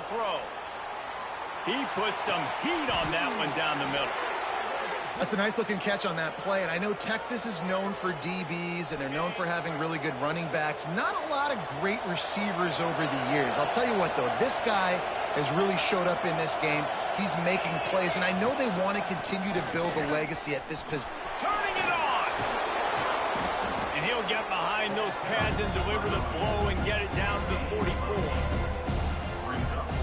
throw. He put some heat on that one down the middle. That's a nice-looking catch on that play, and I know Texas is known for DBs, and they're known for having really good running backs. Not a lot of great receivers over the years. I'll tell you what, though, this guy has really showed up in this game. He's making plays, and I know they want to continue to build a legacy at this position. Turning it on! And he'll get behind those pads and deliver the blow and get it down to the 44.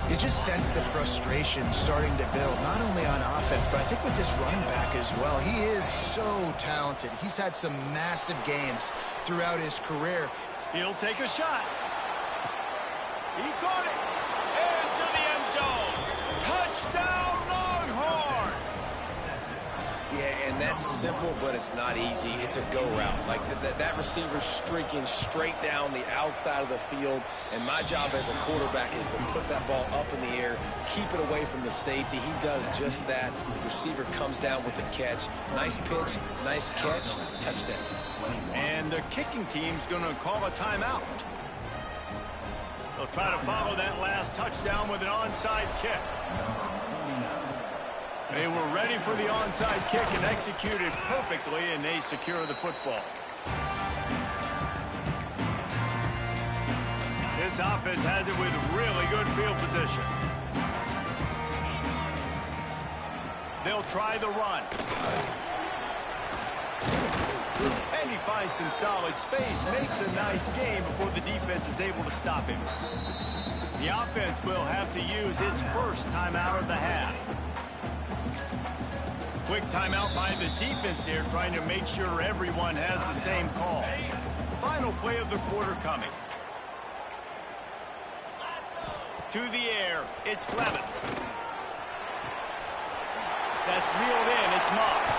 You just sense the frustration starting to build, not only on offense, but I think with this running back as well. He is so talented. He's had some massive games throughout his career. He'll take a shot. He caught it. Into the end zone. Touchdown, Longhorns! Yeah, and that's simple, but it's not easy. It's a go route. Like that receiver's streaking straight down the outside of the field, and my job as a quarterback is to put that ball up in the air, keep it away from the safety. He does just that. Receiver comes down with the catch. Nice pitch, nice catch, touchdown. And the kicking team's going to call a timeout. They'll try to follow that last touchdown with an onside kick. They were ready for the onside kick and executed perfectly, and they secure the football. This offense has it with really good field position. They'll try the run. And he finds some solid space, makes a nice game before the defense is able to stop him. The offense will have to use its first timeout of the half. Quick timeout by the defense there, trying to make sure everyone has the same call. Final play of the quarter coming. To the air, it's Clement. That's reeled in, it's Moss.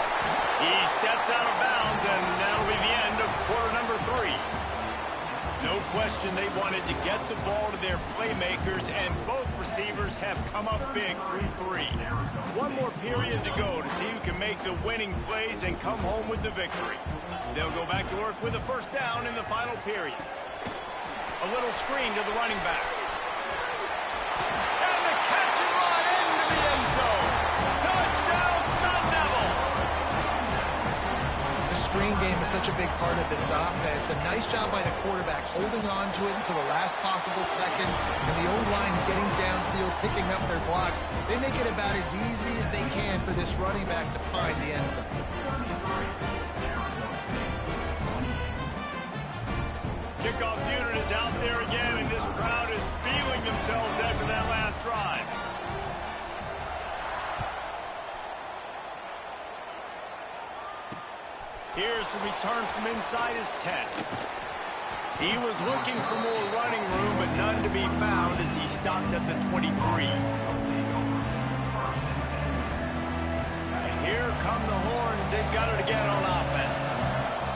He steps out of bounds, and that'll be the end of quarter number 3. No question they wanted to get the ball to their playmakers, and both receivers have come up big 3-3. One more period to go to see who can make the winning plays and come home with the victory. They'll go back to work with a first down in the final period. A little screen to the running back. And the catch and run into the end zone. Touchdown, Sun Devils! The screen game is such a big part of this offense. A nice job by the quarterback holding on to it until the last possible second, and the O-line getting downfield, picking up their blocks. They make it about as easy as they can for this running back to find the end zone. Kickoff unit is out there again, and this crowd is feeling themselves after that last drive. Here's the return from inside his 10. He was looking for more running room, but none to be found as he stopped at the 23. And here come the Horns. They've got it again on offense.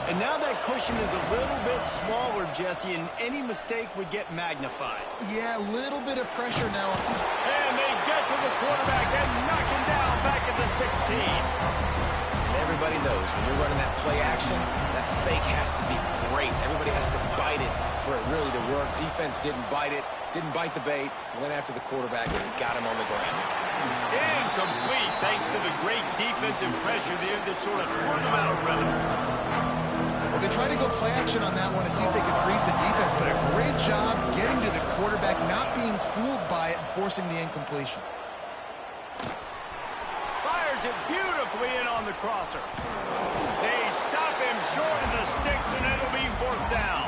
And now that cushion is a little bit smaller, Jesse, and any mistake would get magnified. Yeah, a little bit of pressure now. And they get to the quarterback and knock him down back at the 16. Everybody knows when you're running that play action, that fake has to be great. Everybody has to bite it for it really to work. Defense didn't bite it, didn't bite the bait, went after the quarterback and got him on the ground. Incomplete thanks to the great defensive pressure there that sort of threw them out of rhythm. Well, they tried to go play action on that one to see if they could freeze the defense, but a great job getting to the quarterback, not being fooled by it and forcing the incompletion. Fires it beautifully in on the crosser. They stop him short of the sticks, and it'll be 4th down.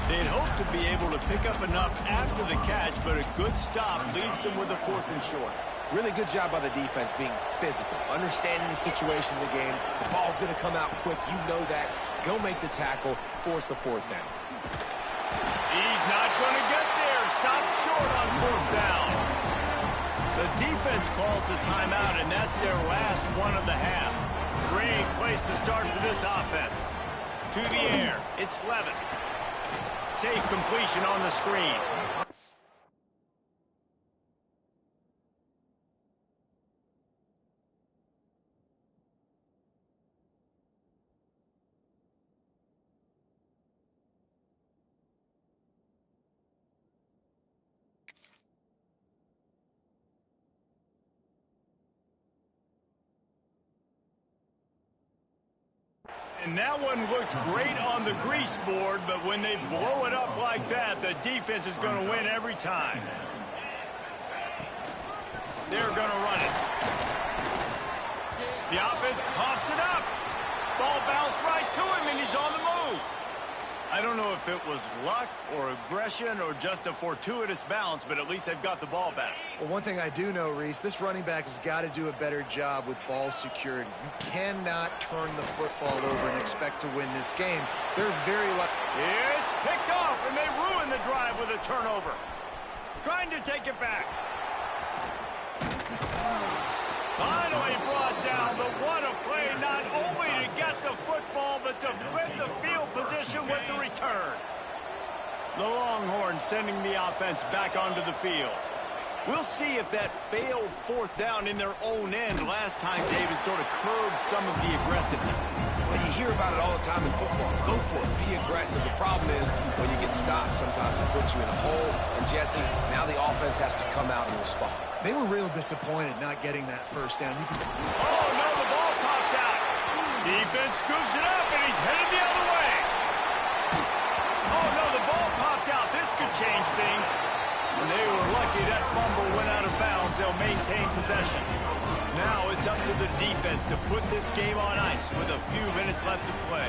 They'd hoped to be able to pick up enough after the catch, but a good stop leaves them with a 4th and short. Really good job by the defense being physical, understanding the situation in the game. The ball's going to come out quick. You know that. Go make the tackle, force the 4th down. He's not going to get there. Stop short on 4th down. The defense calls the timeout, and that's their last one of the half. Great place to start for this offense. To the air, it's Levin. Safe completion on the screen. And that one looked great on the grease board, but when they blow it up like that, the defense is going to win every time. They're going to run it. The offense coughs it up. Ball bounced right to him, and he's on the move. I don't know if it was luck or aggression or just a fortuitous bounce, but at least they've got the ball back. Well, one thing I do know, Reese, this running back has got to do a better job with ball security. You cannot turn the football over and expect to win this game. They're very lucky. It's picked off, and they ruin the drive with a turnover. Trying to take it back. Finally brought down, but what a play, not only to get the football, but to flip the field position with the return. The Longhorns sending the offense back onto the field. We'll see if that failed fourth down in their own end last time, David, sort of curbed some of the aggressiveness. Well, you hear about it all the time in football. Go for it. Be aggressive. The problem is when you get stopped, sometimes it puts you in a hole. And, Jesse, now the offense has to come out and respond. They were real disappointed not getting that first down. Oh, no, the ball popped out. Defense scoops it up, and he's headed the other way. Oh, no, the ball popped out. This could change things. And they were lucky that fumble went out of bounds. They'll maintain possession. Now it's up to the defense to put this game on ice with a few minutes left to play.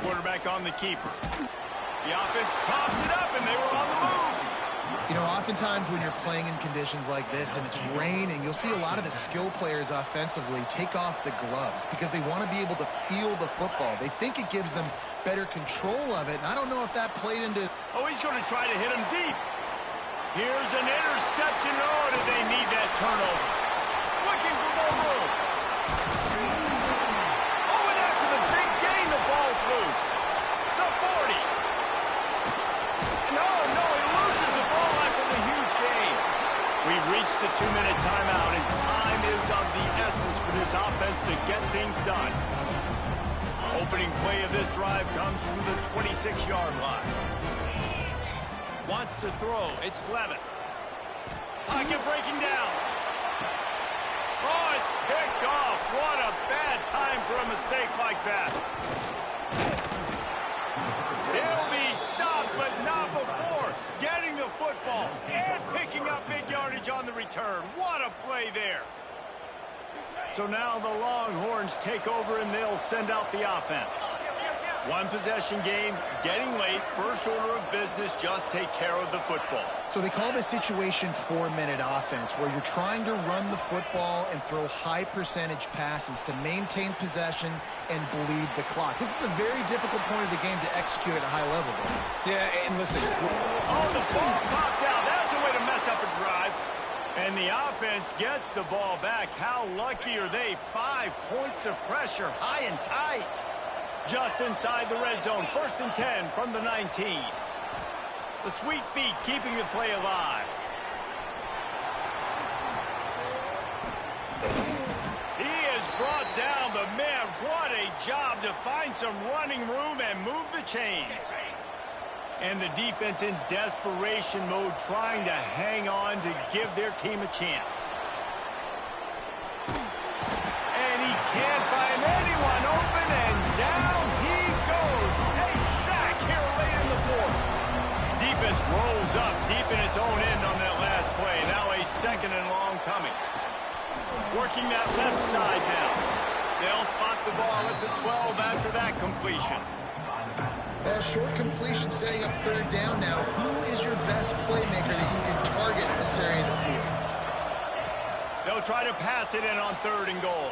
Quarterback on the keeper. The offense coughs it up, and they were on the move. You know, oftentimes when you're playing in conditions like this and it's raining, you'll see a lot of the skill players offensively take off the gloves because they want to be able to feel the football. They think it gives them better control of it, and I don't know if that played into... Oh, he's going to try to hit him deep. Here's an interception. Oh, did they need that turnover? Looking for more room. Oh, and after the big gain, the ball's loose. The 40. No, he loses the ball after the huge gain. We've reached the 2-minute timeout, and time is of the essence for this offense to get things done. Opening play of this drive comes from the 26-yard line. Wants to throw. It's Levitt. Pocket breaking down. Oh, it's picked off. What a bad time for a mistake like that. He'll be stopped, but not before getting the football and picking up big yardage on the return. What a play there. So now the Longhorns take over, and they'll send out the offense. One possession game, getting late, first order of business, just take care of the football. So they call this situation 4-minute offense, where you're trying to run the football and throw high percentage passes to maintain possession and bleed the clock. This is a very difficult point of the game to execute at a high level, though. Yeah, and listen. Oh, the ball popped out. That's a way to mess up a drive. And the offense gets the ball back. How lucky are they? 5 points of pressure, high and tight. Just inside the red zone, 1st and 10 from the 19. The sweet feet keeping the play alive. He is brought down, but man, what a job to find some running room and move the chains. And the defense in desperation mode, trying to hang on to give their team a chance. And he can't find anyone open, and down he goes. A sack here late in the fourth. Defense rolls up deep in its own end on that last play. Now a 2nd and long coming. Working that left side now. They'll spot the ball at the 12 after that completion. Well, short completion setting up 3rd down now. Who is your best playmaker that you can target in this area of the field? They'll try to pass it in on 3rd and goal.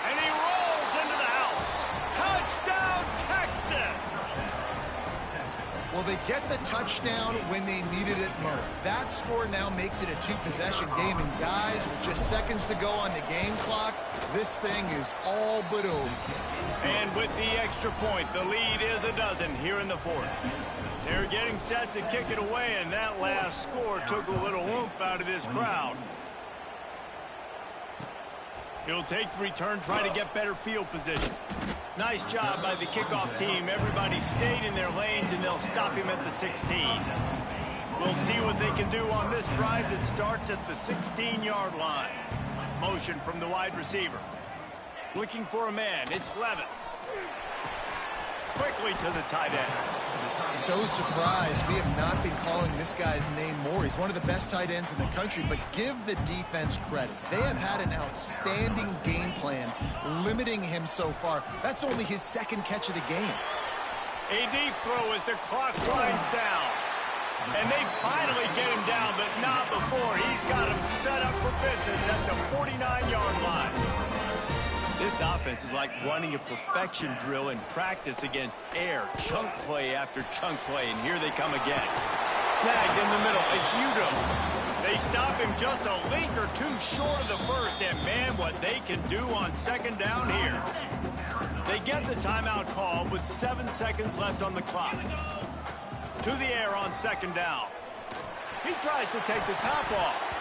And he rolls into the house. Touchdown, Texas! Well, they get the touchdown when they needed it most. That score now makes it a 2-possession game. And guys, with just seconds to go on the game clock, this thing is all but over. And with the extra point, the lead is a dozen here in the 4th. They're getting set to kick it away, and that last score took a little oomph out of this crowd. He'll take the return, try to get better field position. Nice job by the kickoff team. Everybody stayed in their lanes, and they'll stop him at the 16. We'll see what they can do on this drive that starts at the 16-yard line. Motion from the wide receiver. Looking for a man. It's Levin. Quickly to the tight end. So surprised we have not been calling this guy's name more. He's one of the best tight ends in the country, but give the defense credit. They have had an outstanding game plan limiting him so far. That's only his second catch of the game. A deep throw as the clock winds down. And they finally get him down, but not before. He's got him set up for business at the 49-yard line. This offense is like running a perfection drill in practice against air. Chunk play after chunk play, and here they come again. Snagged in the middle. It's Udo. They stop him just a link or two short of the first, and man, what they can do on second down here. They get the timeout call with 7 seconds left on the clock. To the air on second down. He tries to take the top off.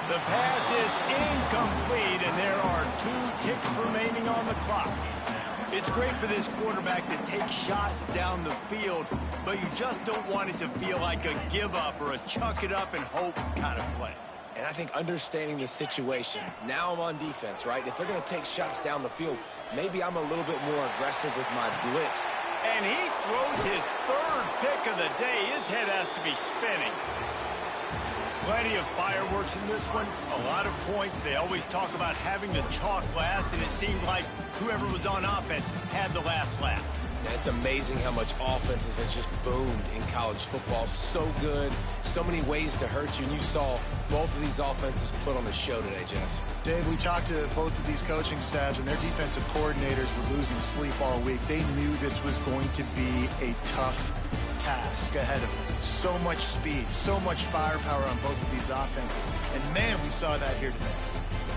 The pass is incomplete, and there are 2 ticks remaining on the clock. It's great for this quarterback to take shots down the field, but you just don't want it to feel like a give-up or a chuck-it-up and hope kind of play. And I think understanding the situation, now I'm on defense, right? If they're going to take shots down the field, maybe I'm a little bit more aggressive with my blitz. And he throws his 3rd pick of the day. His head has to be spinning. Plenty of fireworks in this one. A lot of points. They always talk about having the chalk last, and it seemed like whoever was on offense had the last laugh. And it's amazing how much offense has just boomed in college football. So good. So many ways to hurt you. And you saw both of these offenses put on the show today, Jess. Dave, we talked to both of these coaching staffs, and their defensive coordinators were losing sleep all week. They knew this was going to be a tough task ahead of them. So much speed, so much firepower on both of these offenses. And, man, we saw that here today.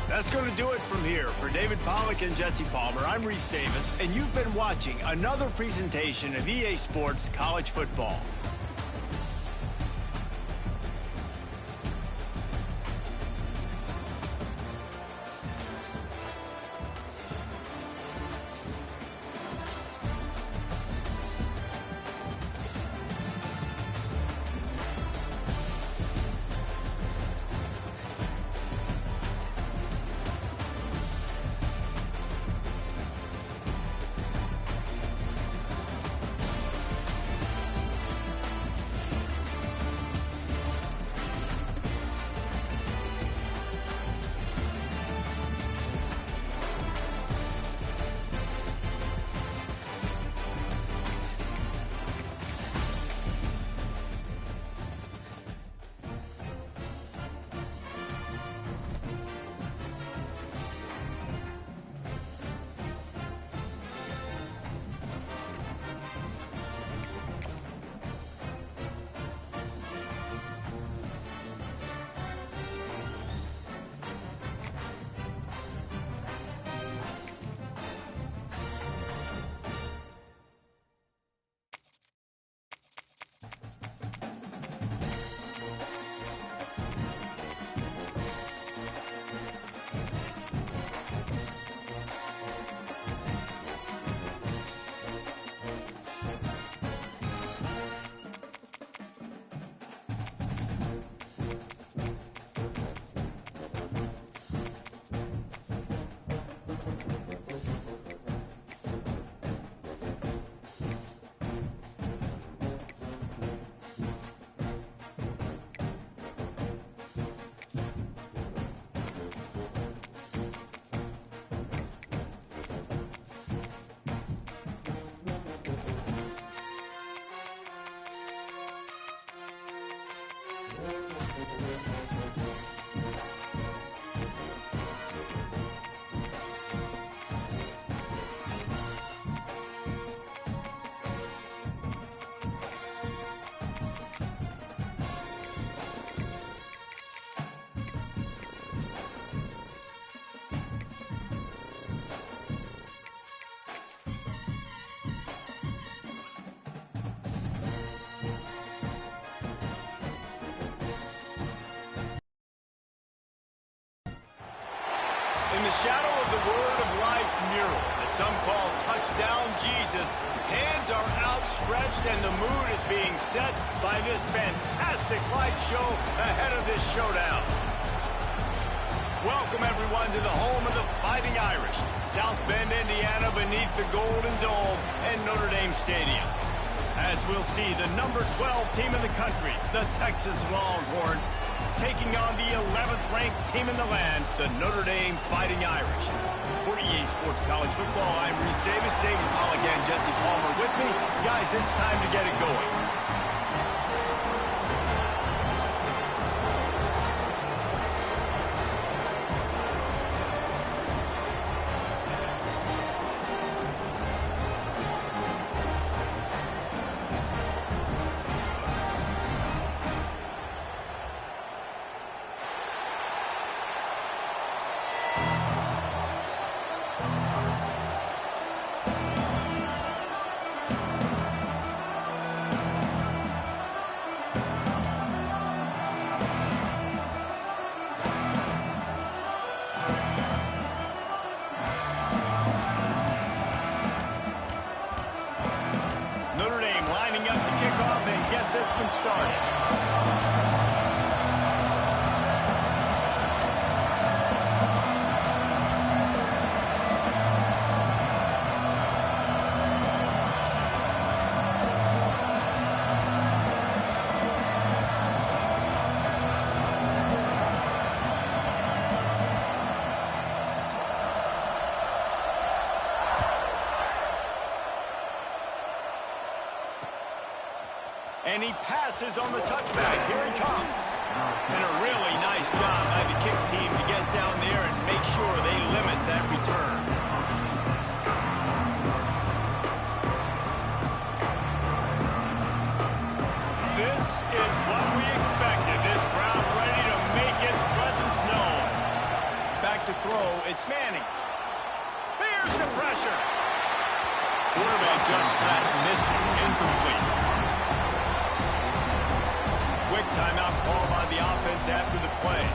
That's going to do it from here. For David Pollack and Jesse Palmer, I'm Reese Davis, and you've been watching another presentation of EA Sports College Football. In the shadow of the Word of Life mural that some call Touchdown Jesus, Hands are outstretched, and the mood is being set by this fantastic light show ahead of this showdown. Welcome, everyone, to the home of the Fighting Irish, South Bend, Indiana, beneath the Golden Dome and Notre Dame Stadium. As we'll see, the number 12 team in the country, the Texas Longhorns, taking on the 11th ranked team in the land, the Notre Dame Fighting Irish. For EA Sports College Football, I'm Reese Davis, David Pollock, and Jesse Palmer with me. Guys, it's time to get it going. This one started. And he passes on the touchback. Here he comes. And a really nice job by the kick team to get down there and make sure they limit that return. This is what we expected. This crowd ready to make its presence known. Back to throw. It's Manning. Here's the pressure. Quarterback just flat missed it. Incomplete. Quick timeout call by the offense after the play.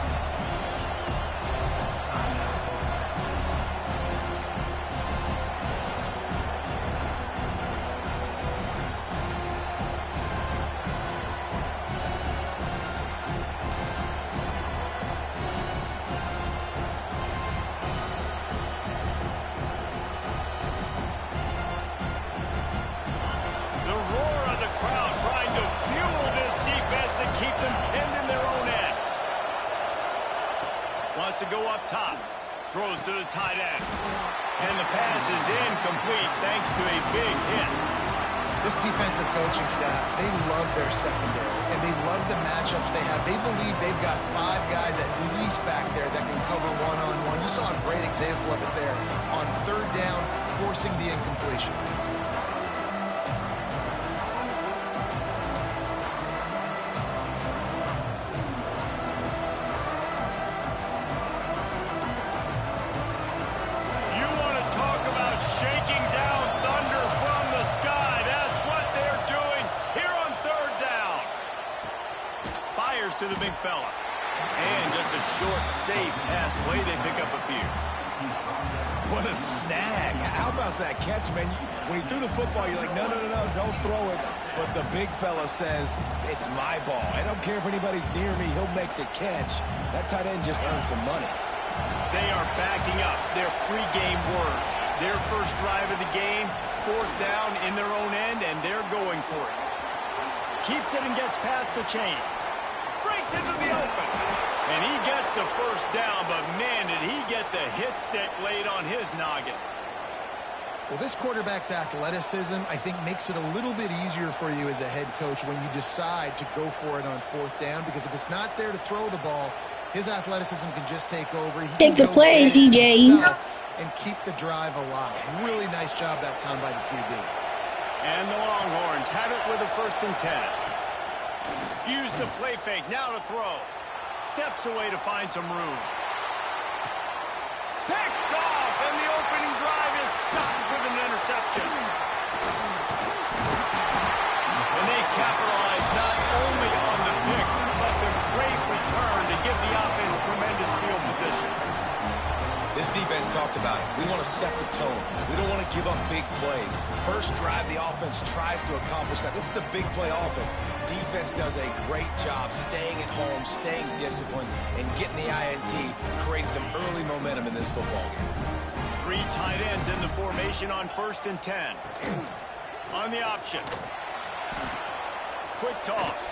To go up top. Throws to the tight end. And the pass is incomplete thanks to a big hit. This defensive coaching staff, they love their secondary, and they love the matchups they have. They believe they've got 5 guys at least back there that can cover one-on-one. You saw a great example of it there on 3rd down, forcing the incompletion. To the big fella. And just a short, safe pass play. They pick up a few. What a snag. How about that catch, man? When he threw the football, you're like, no, don't throw it. But the big fella says, it's my ball. I don't care if anybody's near me. He'll make the catch. That tight end just earned some money. They are backing up their pregame words. Their first drive of the game, 4th down in their own end, and they're going for it. Keeps it and gets past the chains. Breaks into the open. And he gets the first down, but man, did he get the hit stick laid on his noggin. Well, this quarterback's athleticism, I think, makes it a little bit easier for you as a head coach when you decide to go for it on 4th down, because if it's not there to throw the ball, his athleticism can just take over. He Take the play, CJ. And keep the drive alive. Really nice job that time by the QB. And the Longhorns have it with a 1st and 10. Use the play fake, now to throw. Steps away to find some room. Picked off, and the opening drive is stopped with an interception. And they capitalize not only on the pick, but the great return to give the offense tremendous field position. This defense talked about it. We want to set the tone. We don't want to give up big plays. First drive, the offense tries to accomplish that. This is a big play offense. Defense does a great job staying at home, staying disciplined, and getting the INT, creating some early momentum in this football game. 3 tight ends in the formation on 1st and 10. On the option. Quick toss.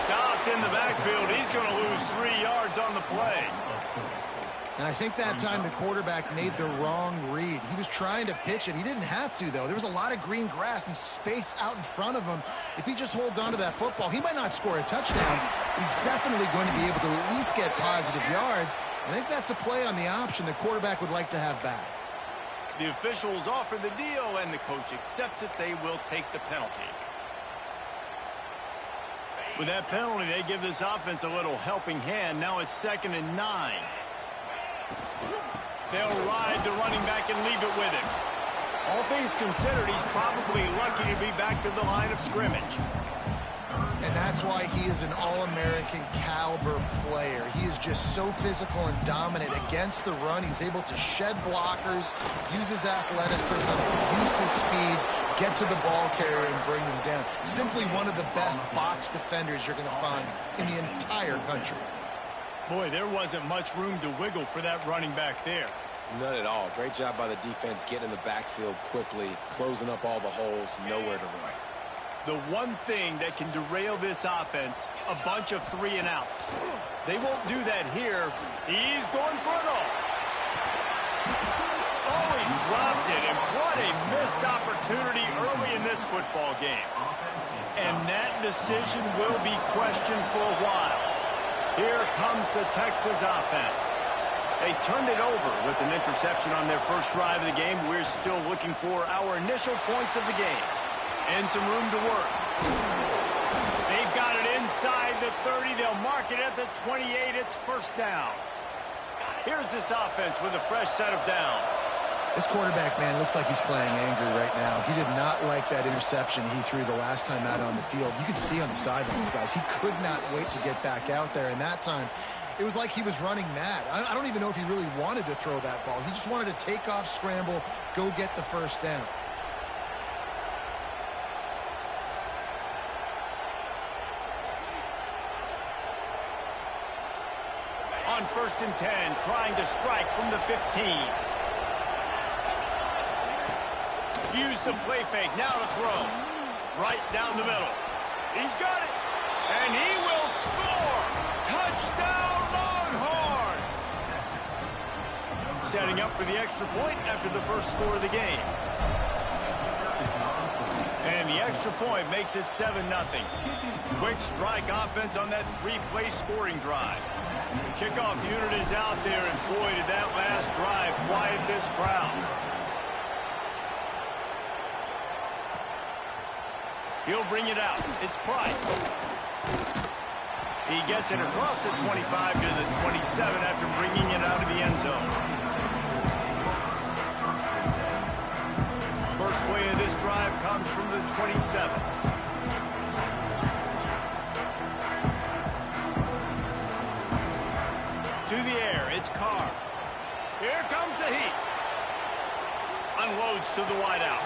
Stopped in the backfield. He's going to lose 3 yards on the play. And I think that time the quarterback made the wrong read. He was trying to pitch it. He didn't have to, though. There was a lot of green grass and space out in front of him. If he just holds on to that football, he might not score a touchdown. He's definitely going to be able to at least get positive yards. I think that's a play on the option the quarterback would like to have back. The officials offer the deal, and the coach accepts it. They will take the penalty. With that penalty, they give this offense a little helping hand. Now it's 2nd and 9. They'll ride the running back and leave it with him. All things considered, he's probably lucky to be back to the line of scrimmage. And that's why he is an All-American caliber player. He is just so physical and dominant against the run. He's able to shed blockers, use his athleticism, use his speed, get to the ball carrier and bring him down. Simply one of the best box defenders you're going to find in the entire country. Boy, there wasn't much room to wiggle for that running back there. None at all. Great job by the defense getting in the backfield quickly, closing up all the holes, nowhere to run. The one thing that can derail this offense, a bunch of 3 and outs. They won't do that here. He's going for it all. Oh, he dropped it, and what a missed opportunity early in this football game. And that decision will be questioned for a while. Here comes the Texas offense. They turned it over with an interception on their first drive of the game. We're still looking for our initial points of the game. And some room to work. They've got it inside the 30. They'll mark it at the 28. It's 1st down. Here's this offense with a fresh set of downs. This quarterback, man, looks like he's playing angry right now. He did not like that interception he threw the last time out on the field. You could see on the sidelines, guys, he could not wait to get back out there. And that time, it was like he was running mad. I don't even know if he really wanted to throw that ball. He just wanted to take off, scramble, go get the 1st down. On 1st and 10, trying to strike from the 15. Use the play fake, now to throw. Right down the middle. He's got it. And he will score. Touchdown, Longhorns. Setting up for the extra point after the first score of the game. And the extra point makes it 7-0. Quick strike offense on that 3-play scoring drive. The kickoff unit is out there, and boy, did that last drive quiet this crowd. He'll bring it out. It's Price. He gets it across the 25 to the 27 after bringing it out of the end zone. First play of this drive comes from the 27. To the air, it's Carr. Here comes the heat. Unloads to the wideout.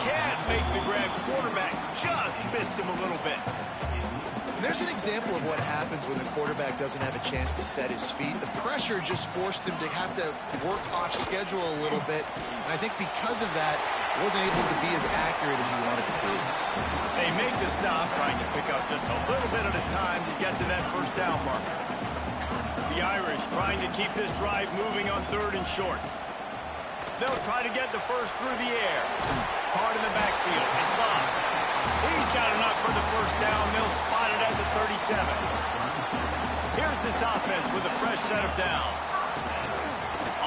Can't make the grab. Quarterback just missed him a little bit. There's an example of what happens when the quarterback doesn't have a chance to set his feet. The pressure just forced him to have to work off schedule a little bit. And I think because of that, he wasn't able to be as accurate as he wanted to be. They make the stop, trying to pick up just a little bit at a time to get to that 1st down marker. The Irish trying to keep this drive moving on 3rd and short. They'll try to get the first through the air. Hard in the backfield. It's Bob. He's got enough for the 1st down. They'll spot it at the 37. Here's this offense with a fresh set of downs.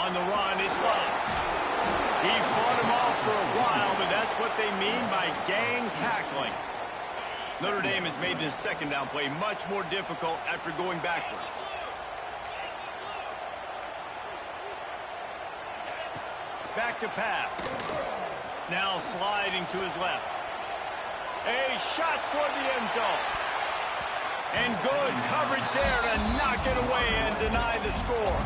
On the run, it's Bob. He fought him off for a while, but that's what they mean by gang tackling. Notre Dame has made this 2nd down play much more difficult after going backwards. Back to pass. Now sliding to his left. A shot toward the end zone. And good coverage there to knock it away and deny the score.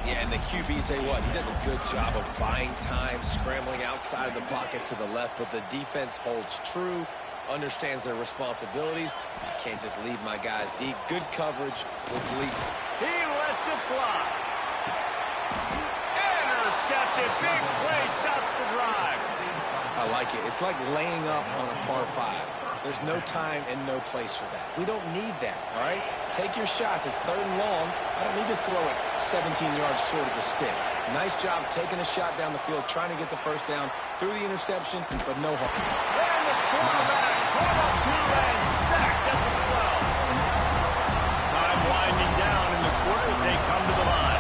Yeah, and the QB, tell you what, he does a good job of buying time, scrambling outside of the pocket to the left, but the defense holds true, understands their responsibilities. I can't just leave my guys deep. Good coverage wins leads. He lets it fly. Intercepted. Big play stops the drive. I like it. It's like laying up on a par 5. There's no time and no place for that. We don't need that, all right? Take your shots. It's 3rd and long. I don't need to throw it 17 yards short of the stick. Nice job taking a shot down the field, trying to get the first down through the interception, but no harm. And the quarterback caught up to and sacked at the 12. Time winding down in the quarter as they come to the line.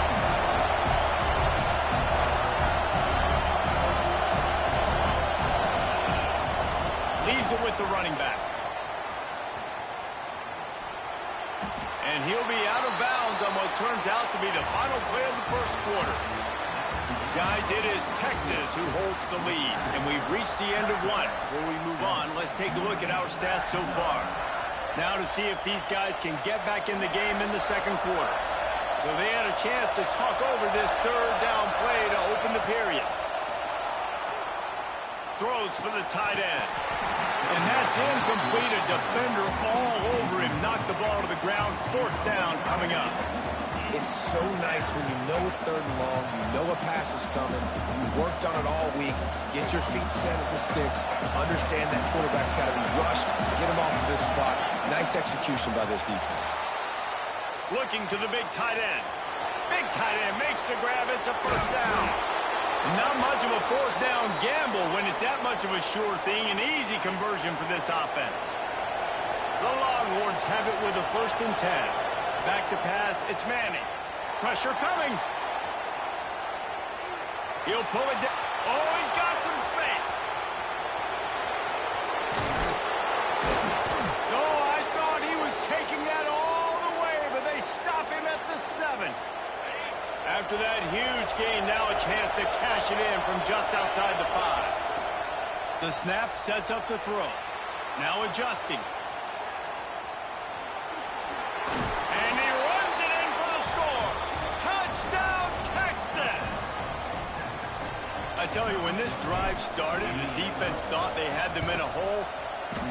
Leaves it with the running back. And he'll be out of bounds on what turns out to be the final play of the first quarter. Guys, it is Texas who holds the lead, and we've reached the end of one. Before we move on, let's take a look at our stats so far. Now to see if these guys can get back in the game in the second quarter. So they had a chance to talk over this 3rd down play to open the period. Throws for the tight end. And that's incomplete. A defender all over him. Knocked the ball to the ground. 4th down coming up. It's so nice when you know it's 3rd and long, you know a pass is coming, you worked on it all week, get your feet set at the sticks, understand that quarterback's got to be rushed, get him off of this spot. Nice execution by this defense. Looking to the big tight end. Big tight end makes the grab. It's a 1st down. Not much of a 4th down gamble when it's that much of a sure thing. An easy conversion for this offense. The Longhorns have it with a 1st and 10. Back to pass, it's Manning. Pressure coming. He'll pull it down. Oh, he's got some space. Oh, I thought he was taking that all the way, but they stop him at the 7. After that huge gain, now a chance to cash it in from just outside the 5. The snap sets up the throw. Now adjusting. I tell you, when this drive started, the defense thought they had them in a hole.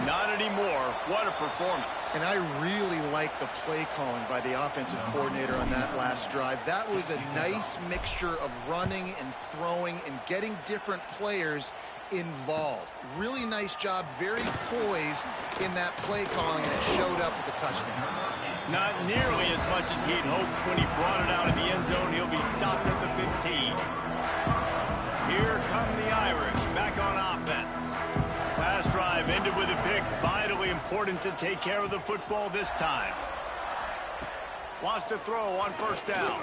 Not anymore. What a performance. And I really like the play calling by the offensive coordinator on that last drive. That was a nice mixture of running and throwing and getting different players involved. Really nice job, very poised in that play calling, and it showed up with a touchdown. Not nearly as much as he'd hoped when he brought it out of the end zone. He'll be stopped at the 15. Here come the Irish, back on offense. Last drive ended with a pick. Vitally important to take care of the football this time. Wants to throw on 1st down.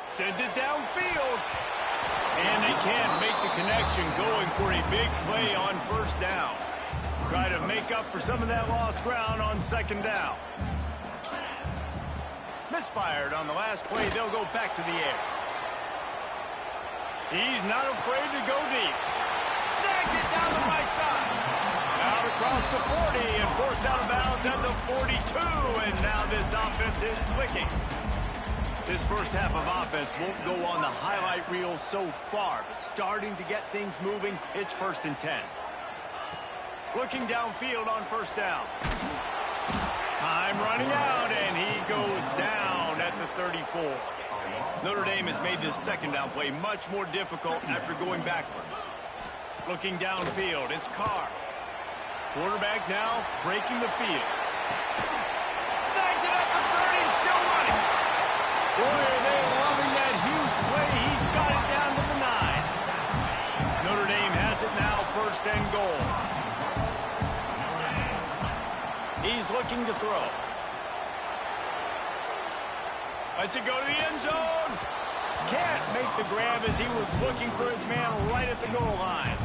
Sends it downfield. And they can't make the connection, going for a big play on 1st down. Try to make up for some of that lost ground on 2nd down. Misfired on the last play. They'll go back to the air. He's not afraid to go deep. Snags it down the right side. Out across the 40 and forced out of bounds at the 42. And now this offense is clicking. This first half of offense won't go on the highlight reel so far, but starting to get things moving. It's 1st and 10. Looking downfield on 1st down. Time running out, and he goes down at the 34. Notre Dame has made this 2nd down play much more difficult after going backwards. Looking downfield, it's Carr. Quarterback now breaking the field. Snags it at the 30, still running. Boy, are they loving that huge play. He's got it down to the 9. Notre Dame has it now, 1st and goal. He's looking to throw. Lets it go to the end zone. Can't make the grab as he was looking for his man right at the goal line.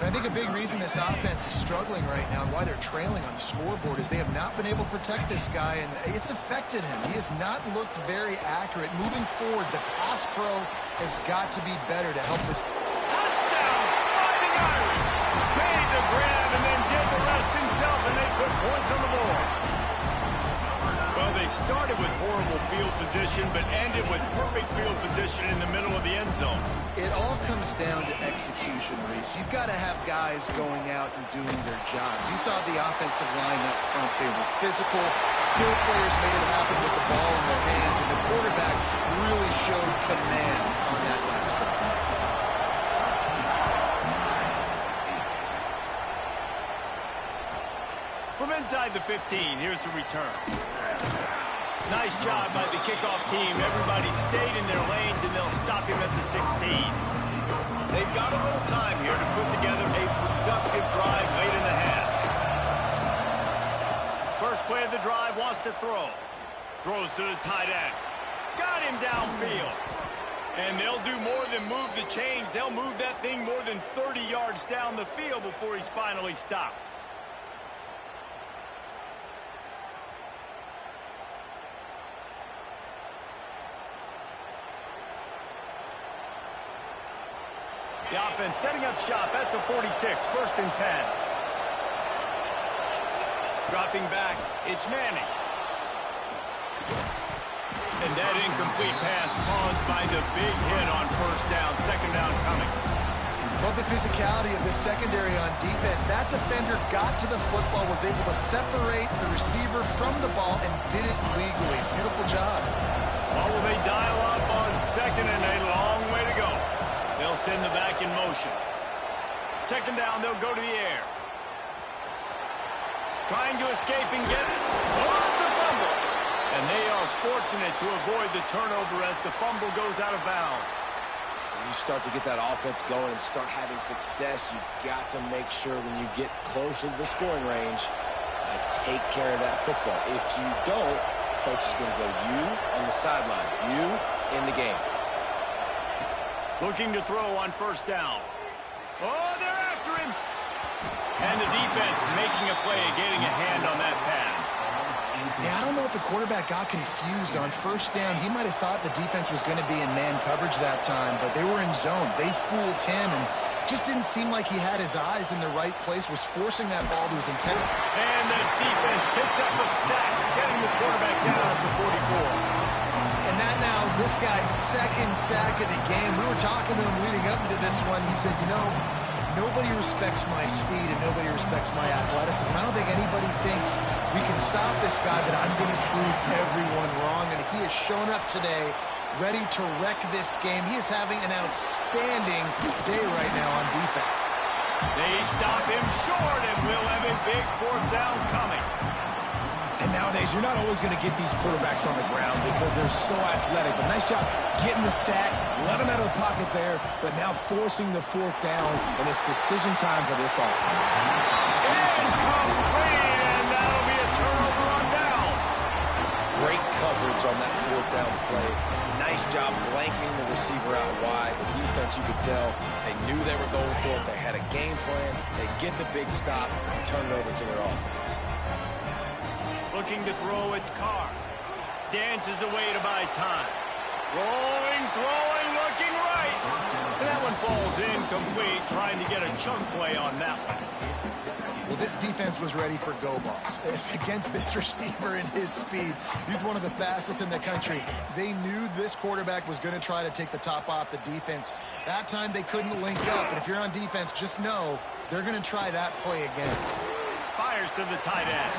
And I think a big reason this offense is struggling right now and why they're trailing on the scoreboard is they have not been able to protect this guy, and it's affected him. He has not looked very accurate. Moving forward, the pass pro has got to be better to help this. Touchdown! Fighting Irish! Made the grab and then did the rest himself, and they put points on the board. Well, they started with horrible field position, but ended with perfect field position in the middle of the end zone. It all comes down to execution, Reese. You've got to have guys going out and doing their jobs. You saw the offensive line up front. They were physical. Skill players made it happen with the ball in their hands, and the quarterback really showed command on that last drive. From inside the 15, here's the return. Nice job by the kickoff team. Everybody stayed in their lanes, and they'll stop him at the 16. They've got a little time here to put together a productive drive late in the half. First play of the drive, wants to throw. Throws to the tight end. Got him downfield. And they'll do more than move the chains. They'll move that thing more than 30 yards down the field before he's finally stopped. The offense setting up shop at the 46, 1st and 10. Dropping back, it's Manning. And that incomplete pass caused by the big hit on 1st down, 2nd down coming. Love the physicality of this secondary on defense. That defender got to the football, was able to separate the receiver from the ball, and did it legally. Beautiful job. Well, will they dial up on 2nd and a long way to go? They'll send the back in motion. 2nd down, they'll go to the air. Trying to escape and get it. Oh, it's a fumble. And they are fortunate to avoid the turnover as the fumble goes out of bounds. When you start to get that offense going and start having success, you've got to make sure when you get closer to the scoring range, take care of that football. If you don't, coach is going to go you on the sideline, you in the game. Looking to throw on 1st down. Oh, they're after him. And the defense making a play, getting a hand on that pass. Yeah, I don't know if the quarterback got confused on 1st down. He might have thought the defense was going to be in man coverage that time, but they were in zone. They fooled him and just didn't seem like he had his eyes in the right place, was forcing that ball to his intended. And the defense picks up a sack, getting the quarterback down at the 44. And that now, this guy's 2nd sack of the game. We were talking to him leading up into this one. He said, you know, nobody respects my speed and nobody respects my athleticism. I don't think anybody thinks we can stop this guy, but I'm going to prove everyone wrong. And he has shown up today, ready to wreck this game. He is having an outstanding day right now on defense. They stop him short, and we'll have a big 4th down coming. And nowadays, you're not always going to get these quarterbacks on the ground because they're so athletic. But nice job getting the sack, let them out of the pocket there, but now forcing the 4th down, and it's decision time for this offense. Incomplete, and that'll be a turnover on downs. Great coverage on that 4th down play. Nice job blanking the receiver out wide. The defense, you could tell, they knew they were going for it. They had a game plan. They get the big stop and turn it over to their offense. Looking to throw, it's Carr. Dances away to buy time. Rolling, throwing, looking right. And that one falls incomplete, trying to get a chunk play on that one. Well, this defense was ready for go balls. Against this receiver and his speed, he's one of the fastest in the country. They knew this quarterback was going to try to take the top off the defense. That time they couldn't link up. And if you're on defense, just know they're going to try that play again. Fires to the tight end.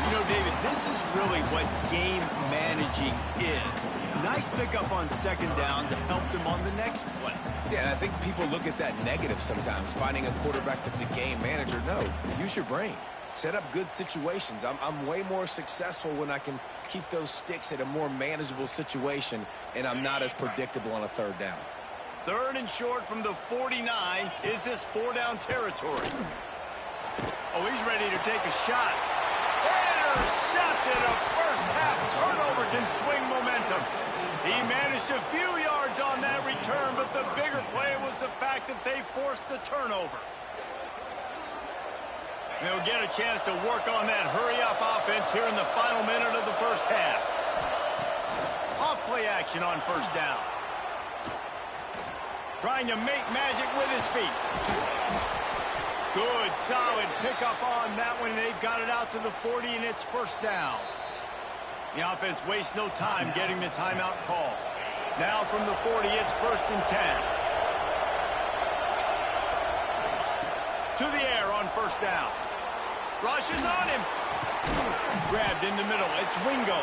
You know, David, this is really what game managing is. Nice pickup on 2nd down to help them on the next play. Yeah, and I think people look at that negative sometimes, finding a quarterback that's a game manager. No, use your brain. Set up good situations. I'm way more successful when I can keep those sticks at a more manageable situation, and I'm not as predictable on a 3rd down. 3rd and short from the 49. Is this 4-down territory? Oh, he's ready to take a shot. Intercepted. A first-half turnover can swing momentum. He managed a few yards on that return, but the bigger play was the fact that they forced the turnover. They'll get a chance to work on that hurry-up offense here in the final minute of the 1st half. Off-play action on 1st down. Trying to make magic with his feet. Good, solid pickup on that one. They've got it out to the 40, and it's 1st down. The offense wastes no time getting the timeout call. Now from the 40, it's 1st and 10. To the air on 1st down. Rush is on him. Grabbed in the middle. It's Wingo.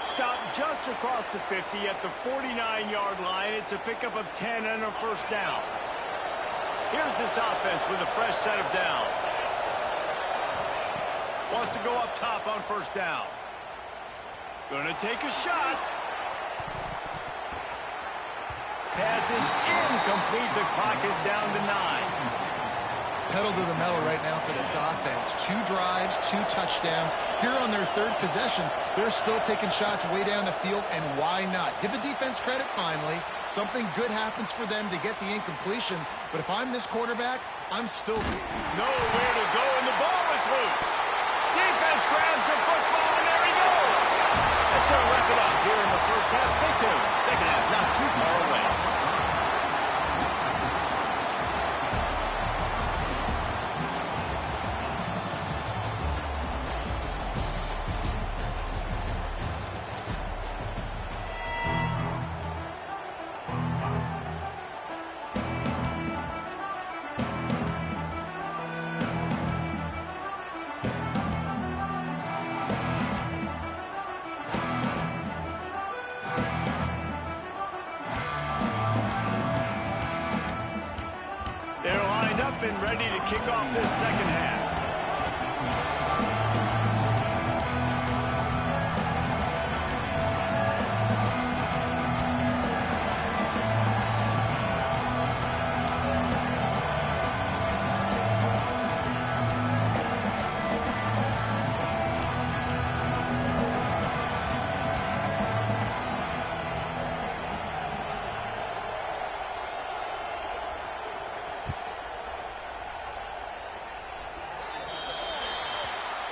Stopped just across the 50 at the 49-yard line. It's a pickup of 10 and a 1st down. Here's this offense with a fresh set of downs. Wants to go up top on 1st down. Gonna take a shot. Pass is incomplete. The clock is down to 9. Pedal to the metal right now for this offense. 2 drives, 2 touchdowns. Here on their 3rd possession, they're still taking shots way down the field, and why not? Give the defense credit finally. Something good happens for them to get the incompletion, but if I'm this quarterback, I'm still... Nowhere to go, and the ball is loose. Defense grabs the football, and there he goes. That's going to wrap it up here in the 1st half. Stay tuned. 2nd half not too far away. And ready to kick off this 2nd half.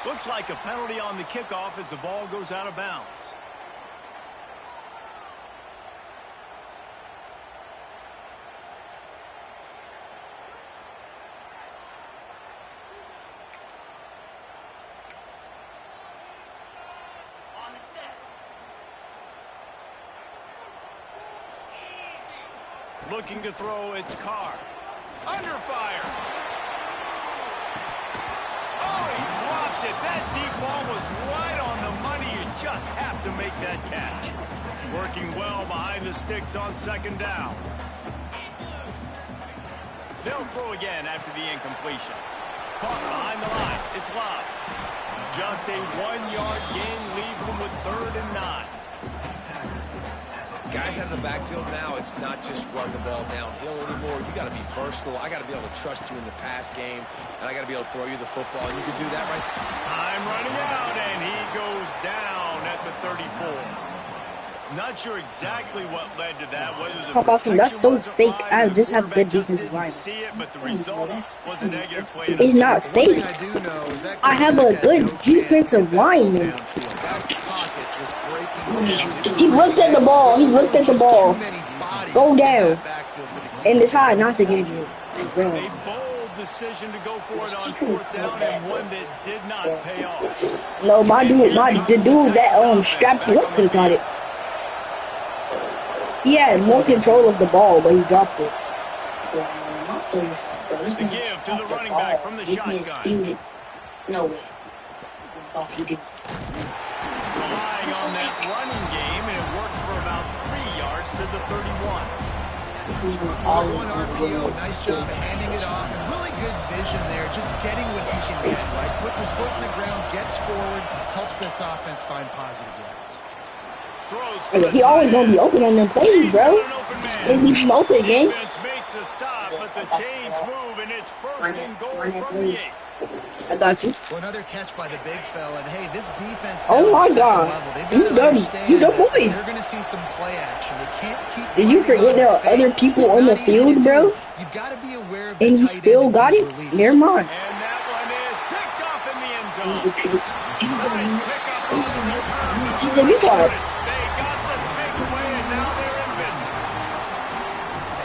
Looks like a penalty on the kickoff as the ball goes out of bounds. Looking to throw, it's Carr. Under fire. Dropped it. That deep ball was right on the money. You just have to make that catch. Working well behind the sticks on 2nd down. They'll throw again after the incompletion. Caught behind the line. It's Love. Just a 1-yard gain leaves them with 3rd and 9. Guys out of the backfield now, it's not just run the ball downhill anymore. You got to be versatile. I got to be able to trust you in the pass game, and I got to be able to throw you the football. And you can do that right there. Time running out, and he goes down at the 34. Not sure exactly what led to that. How awesome! That's so fake. I just have good defensive line. See it, but the result was a negative play. It's not fake. I have a good defensive lineman. He looked at the ball. He looked at the ball. Go down. And it's hard not to get you. A bold decision to go for it on 4th down, and one that did not pay off. No, the dude that strapped him up could have got it. He had more control of the ball, but he dropped it. The give to the running back from the shotgun. No way. Relying on that running game, and it works for about 3 yards to the 31. One RPO, nice job handing it off. Really good vision there, just getting what he can get, right? Puts his foot in the ground, gets forward, helps this offense find positive yards. He always gonna be open on them plays, bro. They leave him open, man. Defense makes a stop, but the chains move, and it's 1st and goal from the 8. I got you. Well, another catch by the big fella, and hey, this defense. Oh my God, you dirty, you the boy. You're gonna see some play action. They can't keep. Did you forget there are other people on the field, bro? You've got to be aware of. And he still got it. Never mind. And that one is picked off in the end zone. Nice pickup on the return. She's a big one. They got the takeaway, and now they're in business.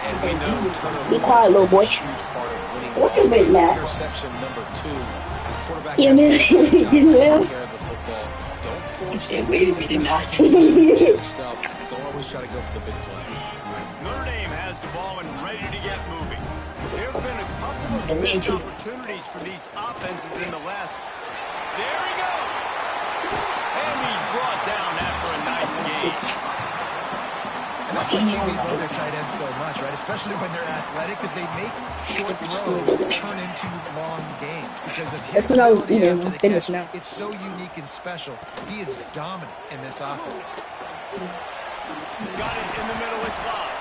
And we know turnover Be quiet, little boy. is a huge part of winning. Look at me, Interception number 2. His quarterback Yeah, has man. to take care of the football. Don't forced Wait a minute, stuff. They'll always try to go for the big play. Notre Dame has the ball and ready to get moving. There have been a couple of missed opportunities for these offenses in the last. There he goes. And he's brought down after a nice game. And that's why QBs love their tight ends so much, right? Especially when they're athletic, because they make short throws that turn into long games. Because of his ability after the catch, it's so unique and special. He is dominant in this offense. Got it in the middle. It's locked.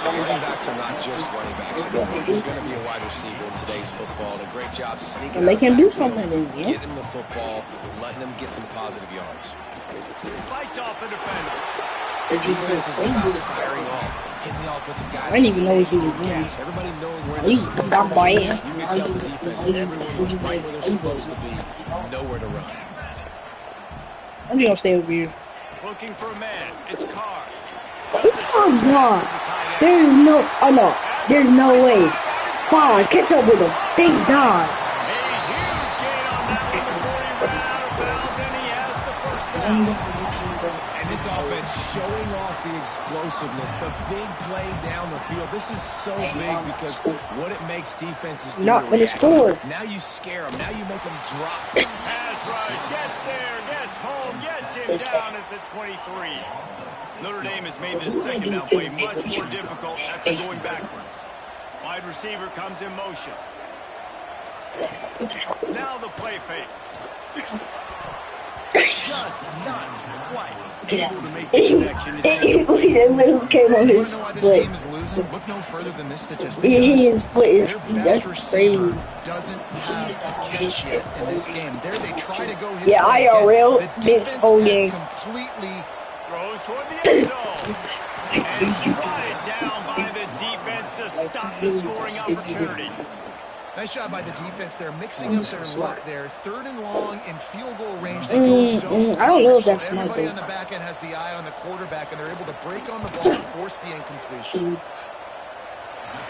Running backs are not just running backs anymore. You're going to be a wide receiver in today's football. And a great job sneaking make him do something, getting the football, letting him get some positive yards. Fights off a defender. The defense is about firing off, hitting the offensive guys. I didn't even know what he was doing. Everybody knowing where He's got by it. you can tell the defense, everyone was right where they're supposed to be, nowhere to run. I'm just gonna stay over here. Looking for a man. It's Carr. Oh God! There's no. Oh no! There's no way. Fine, catch up with him. Thank God. A huge gain on that one before he ran out of bounds, and he has the first down. And this offense showing off the explosiveness, the big play down the field. This is so big because what it makes defenses do. Not gonna score. Now you scare them. Now you make them drop. Pass rush. Gets there. Gets home. Gets him down at the 23. Notre Dame has made this second down play much more difficult after going backwards. Wide receiver comes in motion. Now the play fake. Just not quite able to make the connection. It came on his You know why this foot. team is losing? Look no further than this statistic. His foot is Their that's best crazy. receiver doesn't have a catch yet in this game. There they try to go his Yeah, way IRL, again. The this defense whole has game. Throws completely toward the end zone. And swatted down by the defense to stop the scoring opportunity. nice job by the defense. They're mixing up their look there. 3rd and long in field goal range. They go so I don't know if that's so smart, everybody though. on the back end has the eye on the quarterback, and they're able to break on the ball and force the incompletion.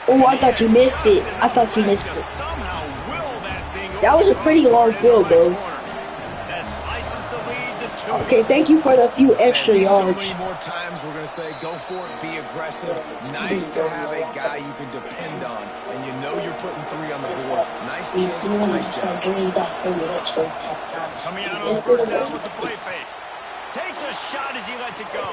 Oh, I thought you missed it. I thought you missed it. Somehow will that thing That was a pretty long field, though. That slices the lead to 2. Okay, thank you for the few extra So yards. many more times we're going to say, go for it, be aggressive. Nice to have a guy you can depend on, and you know you're putting 3 on the board. Nice kid, nice job. Coming out on first down with the play fake. Takes a shot as he lets it go.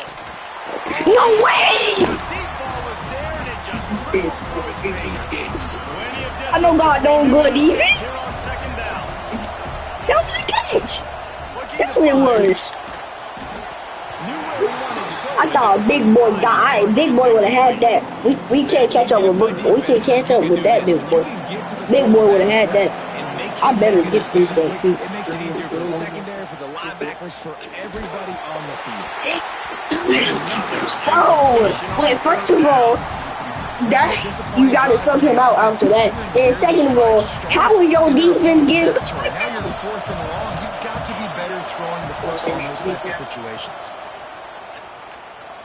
No way! The deep ball was there and it just tripped through his fingers. I don't got no good defense. Here on second down. That was a catch. That's what it was. Knew where he wanted to go. I thought Big Boy died. Big Boy would have had that. We can't catch up with we can't catch up with that Big Boy. Big Boy would have had that. I better get this though too. It makes it easier for the secondary, for the linebackers, for everybody on the field. Oh, wait, first of all, that's you gotta sub him out after that. And second of all, how will your defense get That's right. Now you're 4th and long. You've got to be better throwing the football in those types of situations.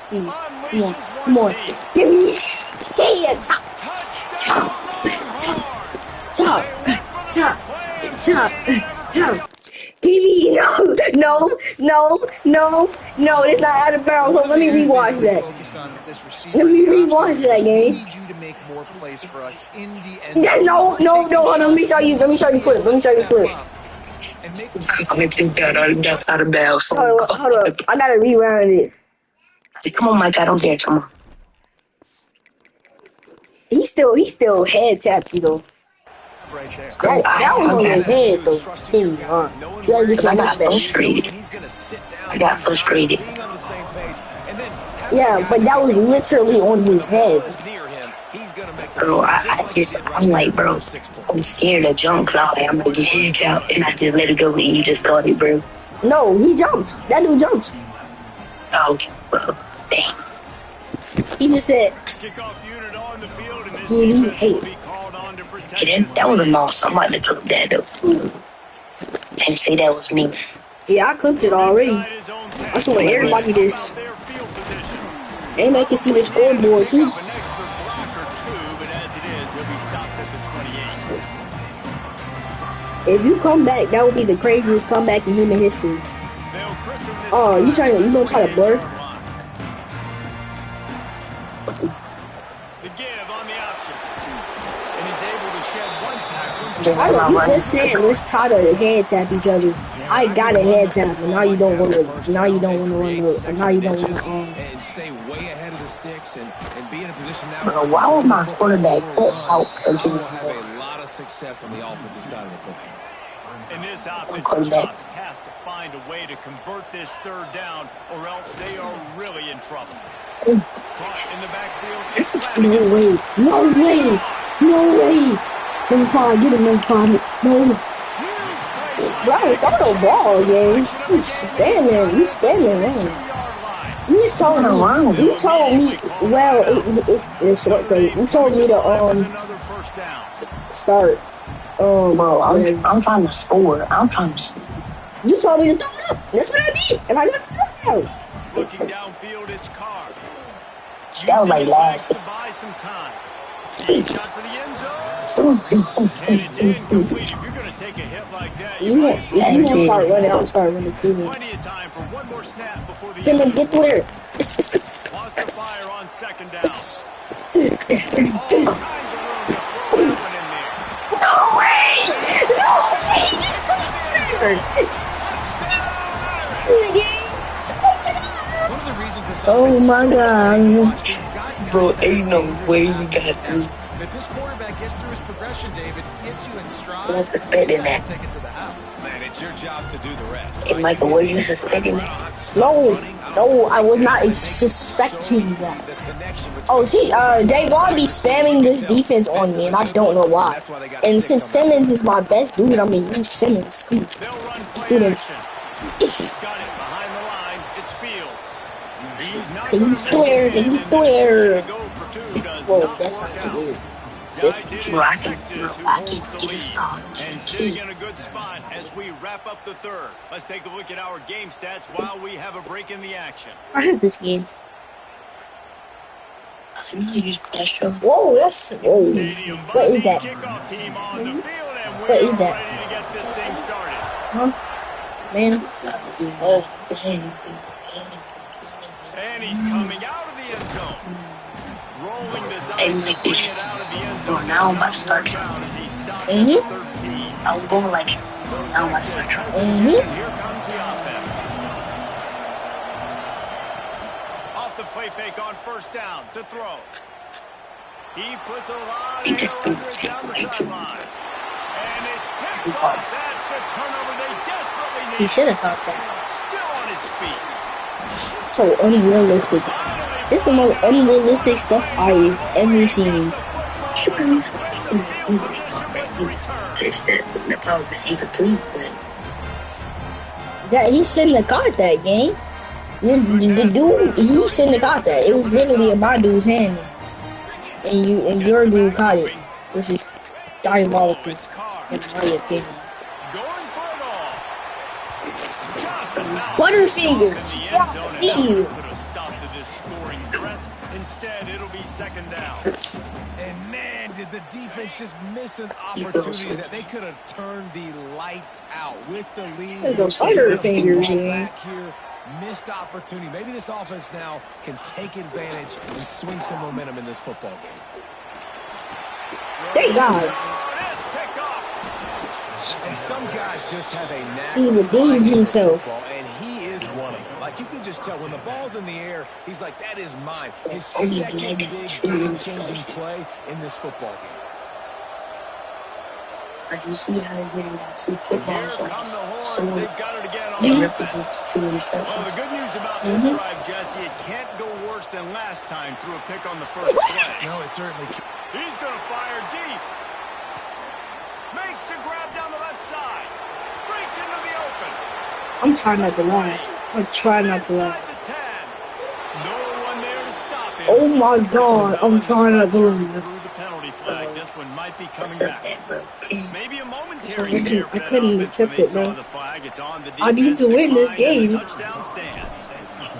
Come on. Give me hands. Chop. Chop. Chop. Chop. Chop. Give me no. It's not out of bounds. Let me rewatch that. Let me rewatch that game. Need you to make more plays for us in the end. No. Hold on. Let me show you clip. And make I think that's out of bounds. Hold up. I gotta rewind it. Come on, Mike. I don't care. Come on. He still head tapped you though. right there. That was on his head though. You gotta get your I got back. frustrated. I got frustrated. Yeah, but that was literally on his head. Bro, I'm like, bro, I'm scared of jump cloud. I'm gonna get hit out, and I just let it go, and you just caught it, bro. No, he jumps. That dude jumps. Oh, well, dang. He just said, Hey, that was a loss. Somebody took that, though. Can't say that was me. yeah, I clipped it already. I just want everybody this. And I can see the scoreboard too. If you come back, that would be the craziest comeback in human history. Oh, you gonna try to blur? The give on the option. And he's able to shed one tackle. You just said let's try to head tap each other. I got a head tap, and now you don't want to. Now you don't want to run the. Now you don't want to. And stay way ahead of the sticks and be in a position now. Bro, why would my quarterback put out? I will have a lot of success on the offensive side of the football. And this offense just has to find a way to convert this third down, or else they are really in trouble. Caught in the backfield. It's No way. No way. No way. Number 5, get him, number 5. No. Bro, throw the ball, gang. You spamming, man. You just told me, well, it's short play. You told me to, start, Bro, I'm trying to score. You told me to throw it up. That's what I did. And I got the touchdown. Looking downfield, it's Carr. That was like last. To buy some time. Shot for the end zone. And it's incomplete. If you're going to take a hit like that, You want to start running. I'll start running too. Plenty of time for one more snap before the Simmons, get there. Lost the fire on second down. All kinds of room to throw that one in there. No way! One of the reasons this Oh offense is my so exciting to watch, God. they've got guys Bro, that ain't no can way push you out got the through. gap. And if this quarterback gets through his progression, David, hits you in stride, What's the these bet in guys that? will take it to the house. Man, it's your job to do the rest. Hey, Michael, what are you suspecting? No, I was not suspecting that. Oh, see, Javon be spamming this defense on me, and I don't know why. And since Simmons is my best dude, I mean, use Simmons. Come on. They'll run play Dude. action. He's got it behind the line. It's Fields. He's not So going you to swear, make it, so you and the swear. decision to go for two does Whoa, not that's work not out. weird. Guys, it is Bro, I can Texas who holds the get a lead song. and sitting in a good spot as we wrap up the third. Let's take a look at our game stats while we have a break in the action. I have this game. I really use Destro. Whoa, that's whoa. Stadium What is buzzing, that? kickoff team on the field, and we What is are that? ready to get this thing started. Huh? Man. And he's coming out of the end zone. Rolling the dice to bring it out of the end zone. Well, now I'm about to start As he stopped Mhm. at 13. I was going like, So now I'm about to Texas start has trying. it again, and here comes the offense. Off the play fake on first down to throw. He puts a lot of He just air under threw it it down the way too sideline. And it's picked He off. caught it. That's the turnover they desperately He need. should have caught that. Still on his feet. So unrealistic. It's the most unrealistic stuff I've ever seen. Pitch that the throw was incomplete, but That he shouldn't have caught that game. The dude, he shouldn't have caught that. It was literally in my dude's hand, and your dude caught it, which is diabolical, It's Carr. in my opinion. Going for it all. Just about Butterfingers, in the end stop zone, and me. that put a stop to this scoring threat. Instead, it'll be second down. And man, did the defense just miss an opportunity that they could have turned the lights out with the lead. There goes Butterfingers, Ball man. back here, missed opportunity. Maybe this offense now can take advantage and swing some momentum in this football game. Thank God. It's picked off. And some guys just have a knack He of redeemed finding the himself. football, and he is one of them. Like, you can just tell when the ball's in the air, he's like, that is mine. His second big game-changing play in this football game. like you see how they really got 2 Here footballs come on the this. horns. So They've got it again on it offense. represents 2 Well, the interceptions. good news about this drive, Jesse, it can't go worse than last time through a pick on the first play. No, it certainly can't. He's going to fire deep. Makes the grab down the left side. Breaks into the open. I'm trying not to lie. I'm trying not to lie. Inside the 10. No one there to stop him. Oh my God, I'm trying not to lie. Through the penalty flag. This one might be coming What's up, back. that, bro? Maybe a momentary I couldn't- scare for I that couldn't offense when accept they it, saw man. the flag. It's on the I need defense to win this decline, and game. the touchdown stands.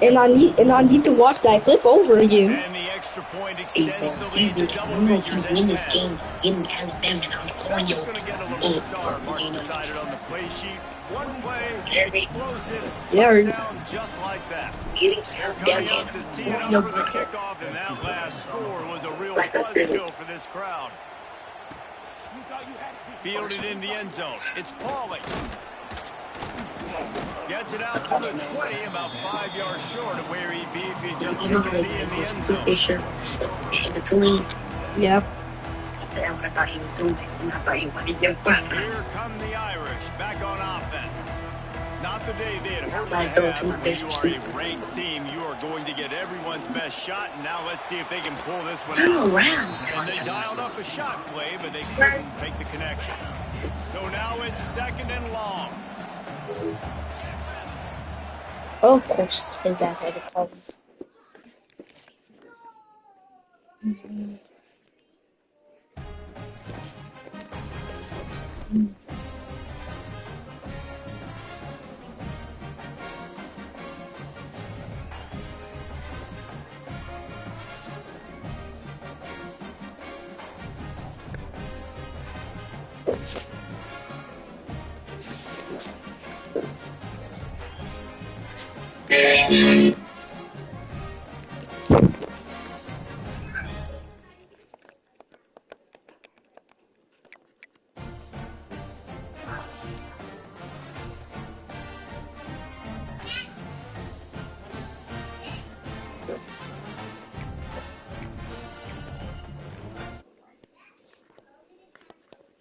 And I need to watch that clip over again. And the extra point extends the lead to double I'm going figures to at win 10. this game getting Alabama on the That was corner. going to get a little star mark beside it on the play sheet. One play, explosive, Yeah. touchdown, just like that. Getting They're coming out to tee it up for the kickoff, and that last score was a real buzzkill for this crowd. Fielded in the end zone. It's Pauly. Gets it out to the 20, about 5 yards short of where he'd be if he just took a knee in the end zone. between. Yeah. That's what I thought he was doing. And I thought he wanted to Here come the Irish back on offense. Not the day they had hoped to have. When you are a ranked team, you are going to get everyone's best shot. And now let's see if they can pull this one out. And they dialed up a shot play, but they couldn't make the connection. So now it's 2nd and long. Oh, of course, his dad had to call him.